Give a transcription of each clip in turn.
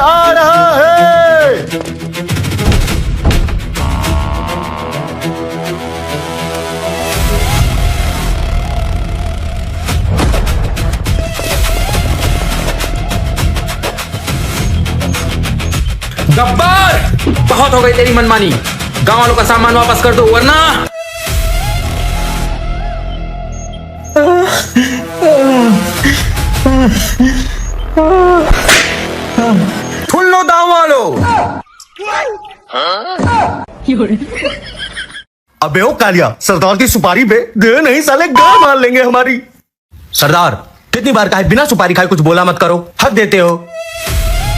आ रहा है। गब्बर, बहुत हो गई तेरी मनमानी। गांव वालों का सामान वापस कर दो वरना। सुन लो गांव वालों। अबे ओ कालिया, सरदार की सुपारी पे दे नहीं साले गाड़ मार लेंगे हमारी। सरदार, कितनी बार कहा है बिना सुपारी खाए कुछ बोला मत करो, हक देते हो।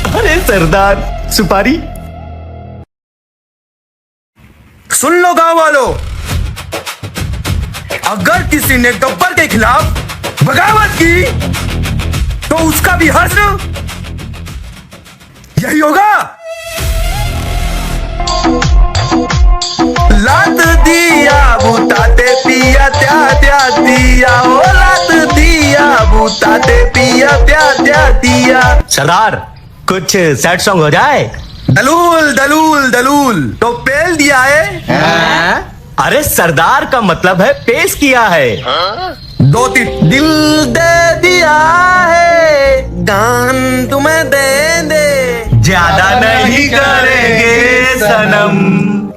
अरे सरदार, सुपारी। सुन लो गांव वालों, अगर किसी ने गब्बर के खिलाफ बगावत की तो उसका भी हश्र यही होगा। लात दिया बुताते पिया त्या त्या दिया, ओ लात दिया बुताते पिया त्या त्या दिया। सरदार, कुछ सैड सॉन्ग हो जाए। दलूल दलूल दलूल तो पेल दिया है। अरे सरदार का मतलब है पेश किया है। दो तीन दिल दे दिया है, गान तुम्हें दे दे, ज्यादा नहीं करेंगे सनम।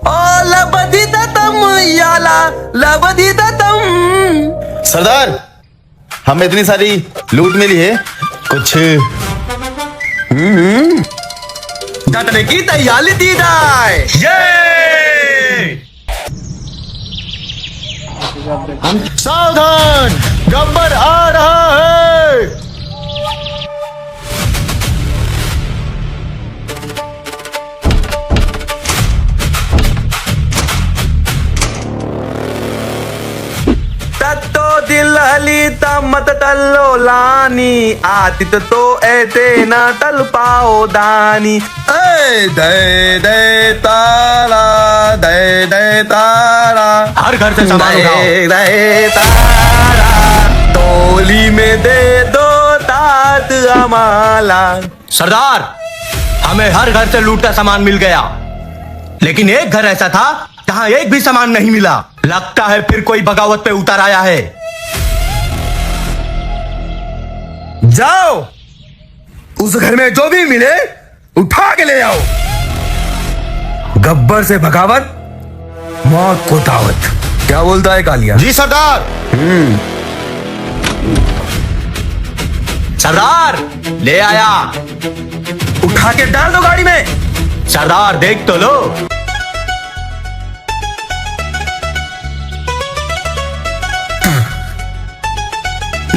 ओ लबदी दतम याला लबदी दतम। सरदार, हमें इतनी सारी लूट मिली है, कुछ डटने की तैयारी दी जाए। सावधान, गब्बर आ रहा है। तत्तो दिल हलीता मत टल्लो लानी, आतित तो ऐसे न टल पाओ दानी। दे दे तारा, दे दे तारा, हर घर से सामान उठाओ। दे दे तारा, टोली में दे दो तात अमाला। सरदार, हमें हर घर से लूट का सामान मिल गया, लेकिन एक घर ऐसा था जहां एक भी सामान नहीं मिला। लगता है फिर कोई बगावत पे उतर आया है। जाओ, उस घर में जो भी मिले उठा के ले आओ। गब्बर से बगावत, मौत को दावत। क्या बोलता है कालिया? जी सरदार। सरदार, ले आया। उठा के डाल दो गाड़ी में। सरदार, देख तो लो।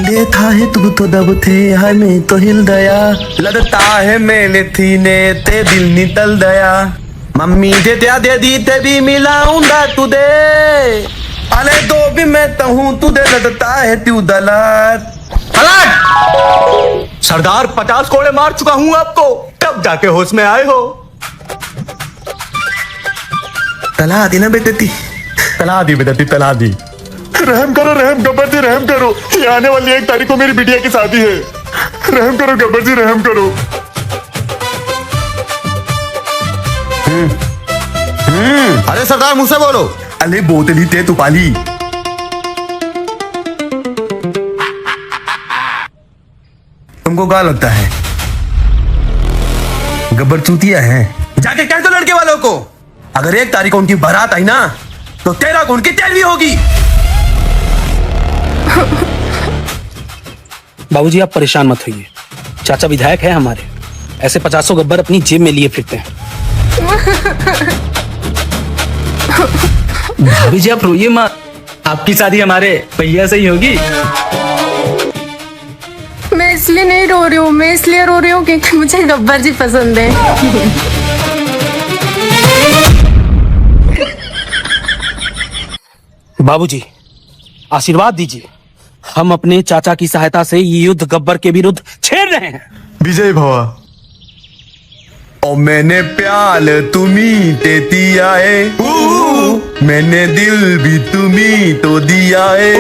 लेता है तू तो दब थे हमें तो हिल दया, लगता है मैंने थी ने ते दिल निकल दया। मम्मी दे दिया दे दी ते भी मिलाऊंगा तुझे, अले दो भी मैं तो हूं तुझे, लगता है तू दलात। सरदार, 50 कोड़े मार चुका हूं आपको, तब जाके होश में आए हो। तला दी ना बेटी, तला दी बेदती, तला दी। रहम करो, रहम गब्बर जी, रहम करो। ये आने वाली 1 तारीख को मेरी बिटिया की शादी है। रहम करो गब्बर जी, रहम करो। अरे सरदार, मुझसे बोलो। अले बोतली ते तू पाली। तुमको क्या लगता है गब्बर चूतिया है? जाके कह दो लड़के वालों को, अगर 1 तारीख को उनकी बारात आई ना तो 13 को उनकी तेरहवीं होगी। बाबूजी, आप परेशान मत होइए, चाचा विधायक है हमारे, ऐसे 50 गब्बर अपनी जेब में लिए फिरते हैं। भाभी जी, आप रोइए मत, आपकी शादी हमारे भैया से ही होगी। मैं इसलिए नहीं रो रही हूँ, मैं इसलिए रो रही हूँ क्योंकि मुझे गब्बर जी पसंद है। बाबूजी, आशीर्वाद दीजिए, हम अपने चाचा की सहायता से ये युद्ध गब्बर के विरुद्ध छेड़ रहे हैं। विजय भवा। और मैंने प्याल तुम्ही ते दिया है, मैंने दिल भी तुम्ही तो दिया है।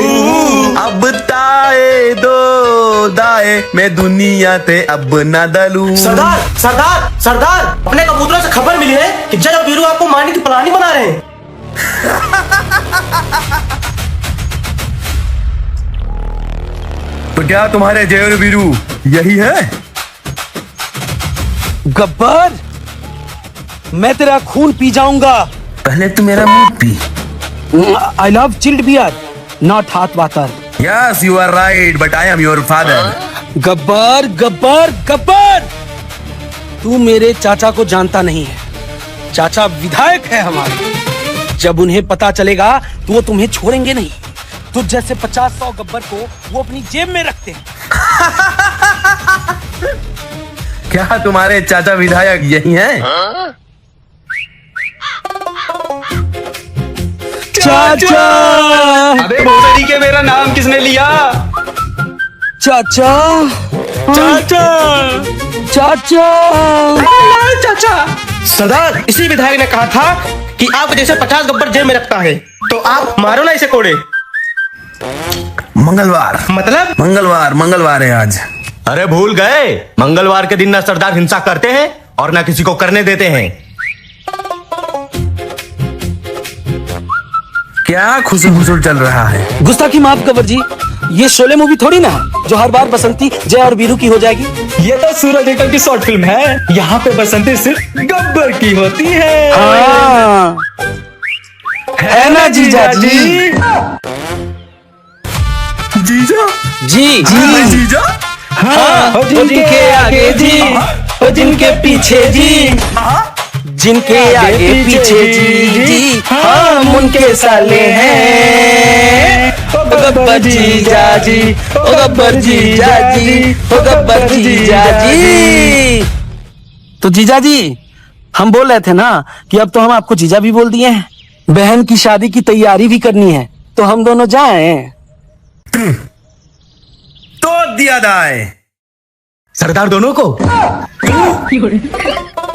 अब ताए दो दाए आए मैं दुनिया ते अब ना दलू। सरदार सरदार सरदार, अपने कबूतरों से खबर मिली है कि जय और वीरू आपको मारने की प्लानिंग बना रहे हैं। तो क्या तुम्हारे जय और वीरू यही है? गब्बर, मैं तेरा खून पी जाऊंगा। पहले तू मेरा मुंह पी। I love chilled beer, not hot water. Yes you are right but I am your father. Gabbar Gabbar Gabbar, तू मेरे चाचा को जानता नहीं है। चाचा विधायक है हमारे। जब उन्हें पता चलेगा तो वो तुम्हें छोड़ेंगे नहीं। तुझ जैसे 50-100 गब्बर को वो अपनी जेब में रखते हैं। क्या तुम्हारे चाचा विधायक यही हैं? चाचा अबे भोसड़ी के मेरा नाम किसने लिया? चाचा चाचा चाचा चाचा। सरदार, इसी विधायक ने कहा था कि आप जैसे 50 गब्बर जेब में रखता है, तो आप मारो ना इसे कोड़े। मंगलवार मतलब मंगलवार है आज। अरे भूल गए, मंगलवार के दिन ना सरदार हिंसा करते हैं और ना किसी को करने देते हैं। क्या खुशुल चल रहा है? गुस्ताखी माफ गब्बर जी, ये शोले मूवी थोड़ी ना है जो हर बार बसंती जय और वीरू की हो जाएगी। ये तो सूरज एकल की शॉर्ट फिल्म है। यहाँ पे बसंती सिर्फ गब्बर की होती है। हाँ, है ना जीजा जी? जीजा जी जी जीजा। हाँ, जिनके आगे जी और जिनके पीछे जी, जिनके आगे पीछे जी, हम उनके साले हैं। ओ गब्बर जीजा जी, ओ गब्बर जीजा जी, ओ गब्बर जीजा जी। तो जीजा जी, हम बोल रहे थे ना कि अब तो हम आपको जीजा भी बोल दिए हैं। बहन की शादी की तैयारी भी करनी है, तो हम दोनों जाएं। तो दिया दाए सरदार दोनों को?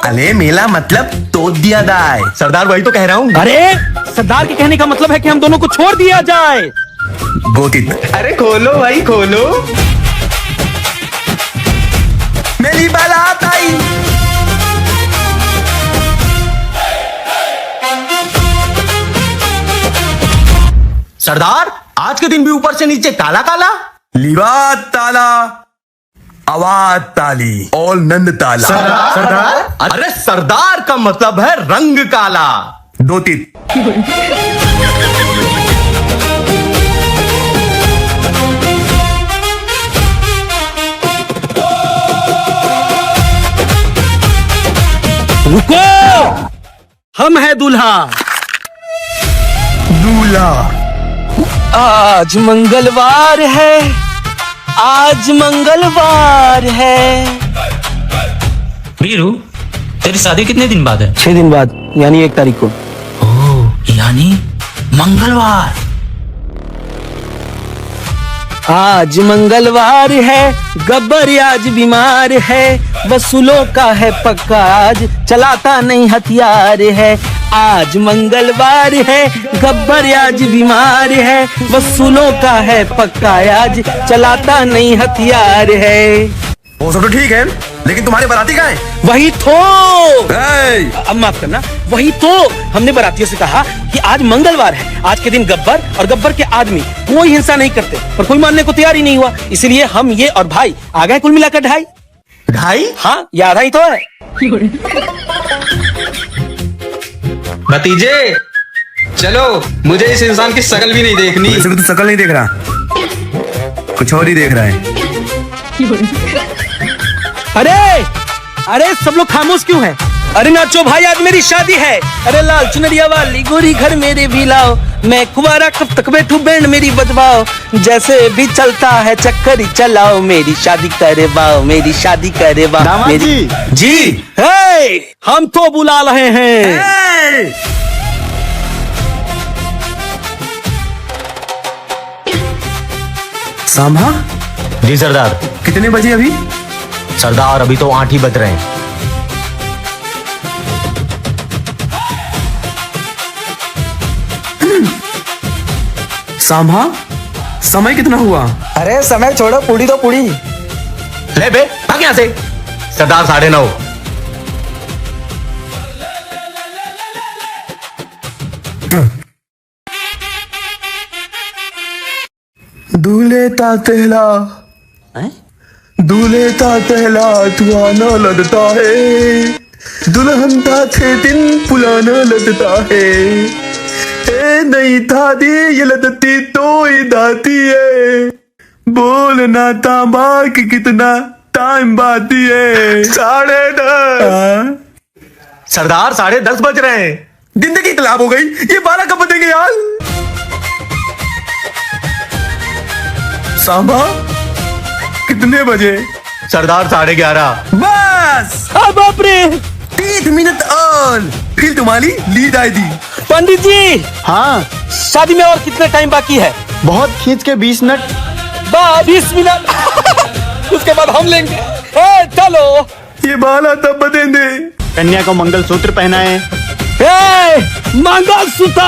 अले मेला मतलब तो दिया दाए। सरदार वही तो कह रहा हूँ। अरे सरदार के कहने का मतलब है कि हम दोनों को छोड़ दिया जाए। गोतित अरे खोलो भाई खोलो। मेरी बारात आई। सरदार, आज के दिन भी ऊपर से नीचे काला काला। लिबात ताला, आवाज ताली, और नंद ताला। सरदार, अरे सरदार का मतलब है रंग काला। दो तीत रुको, हम है दूल्हा। दूल्हा। आज मंगलवार है, आज मंगलवार है। वीरू, तेरी शादी कितने दिन बाद है? 6 दिन बाद, यानी 1 तारीख को। ओह, यानी मंगलवार। आज मंगलवार है, गब्बर आज बीमार है, वसूलों का है पक्का आज, चलाता नहीं हथियार है। आज मंगलवार है, गब्बर आज बीमार है, वसूलों का है पक्का आज, चलाता नहीं हथियार है। वो सब तो ठीक है, लेकिन तुम्हारे बाराती कहाँ हैं? वही तो, ए, अब माफ करना, वही तो हमने बारातियों से कहा कि आज मंगलवार है, आज के दिन गब्बर और गब्बर के आदमी कोई हिंसा नहीं करते, पर कोई मानने को तैयार ही नहीं हुआ। इसलिए हम ये और भाई आ गए, कुल मिलाकर 2.5। 2.5? हाँ, ये आधा ही तो है। भतीजे चलो, मुझे इस इंसान की शकल भी नहीं देखनी। वैसे भी तू शकल नहीं देख रहा, कुछ और ही देख रहा है। अरे अरे सब लोग खामोश क्यों हैं? अरे नाचो भाई, आज मेरी शादी है। अरे लाल चुनरिया वाली गोरी घर मेरे भी लाओ, मैं कुवारा कब तक बैठूं, बैंड मेरी बजवाओ, जैसे भी चलता है चक्कर ही चलाओ, मेरी शादी करे बाओ, मेरी शादी करे बाओ। मेरी जी हे, हम तो बुला रहे हैं। सामा, जी सरदार। कितने बजे अभी? सरदार अभी तो 8 ही बज रहे हैं। सामा, समय कितना हुआ? अरे समय छोड़ो, पूरी तो पूरी। ले बे भाग यहाँ से। सरदार 9:30। दूल्हे ता तेला दूल्हे ता तेला तुआना लगता है, दुल्हन था थे दिन पुराना लगता है। ए नहीं था दी ये लदती तो ही दाती है, बोलना था माँ कि कितना टाइम बाती है। 10:30। सरदार 10:30 बज रहे हैं। जिंदगी खराब हो गई, ये 12 कब बजेंगे यार? सांबा कितने बजे? सरदार 11:30। बस बाप रे 30 मिनट और फिर तुम्हारी लीड आएगी। पंडित जी, हाँ शादी में और कितना टाइम बाकी है? बहुत खींच के 20 मिनट। 20 मिनट उसके बाद हम लेंगे। ए, चलो। ये बाला तब बतेंगे। कन्या को मंगलसूत्र पहनाए। मंगलसूत्र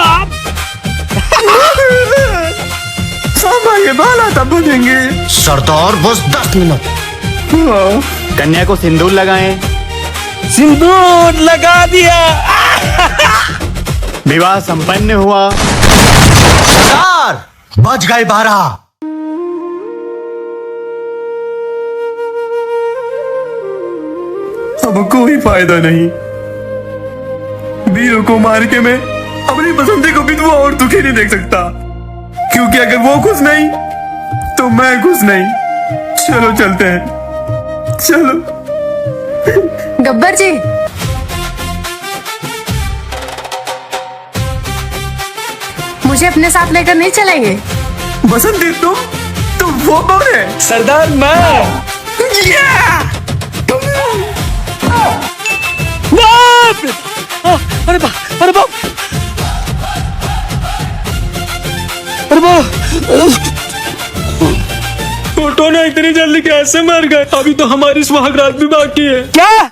सांबा ये बाला तब बतेंगे। सरदार बस 10 मिनट। कन्या को सिंदूर लगाएं। सिंदूर लगा दिया। विवाह संपन्न हुआ। सरदार बज गए 12। अब कोई फायदा नहीं, वीरों को मार के मैं अपनी पसंदी को विधवा और दुखी नहीं देख सकता, क्योंकि अगर वो खुश नहीं तो मैं खुश नहीं। चलो चलते हैं, चलो। गब्बर जी, मुझे अपने साथ लेकर नहीं चलेंगे? बसंती तुम वो कौन है? सरदार मैं। अरे बा, अरे बा, अरे बा। टोटो ने इतनी जल्दी कैसे मर गए? अभी तो हमारी सुहागरात भी बाकी है। क्या?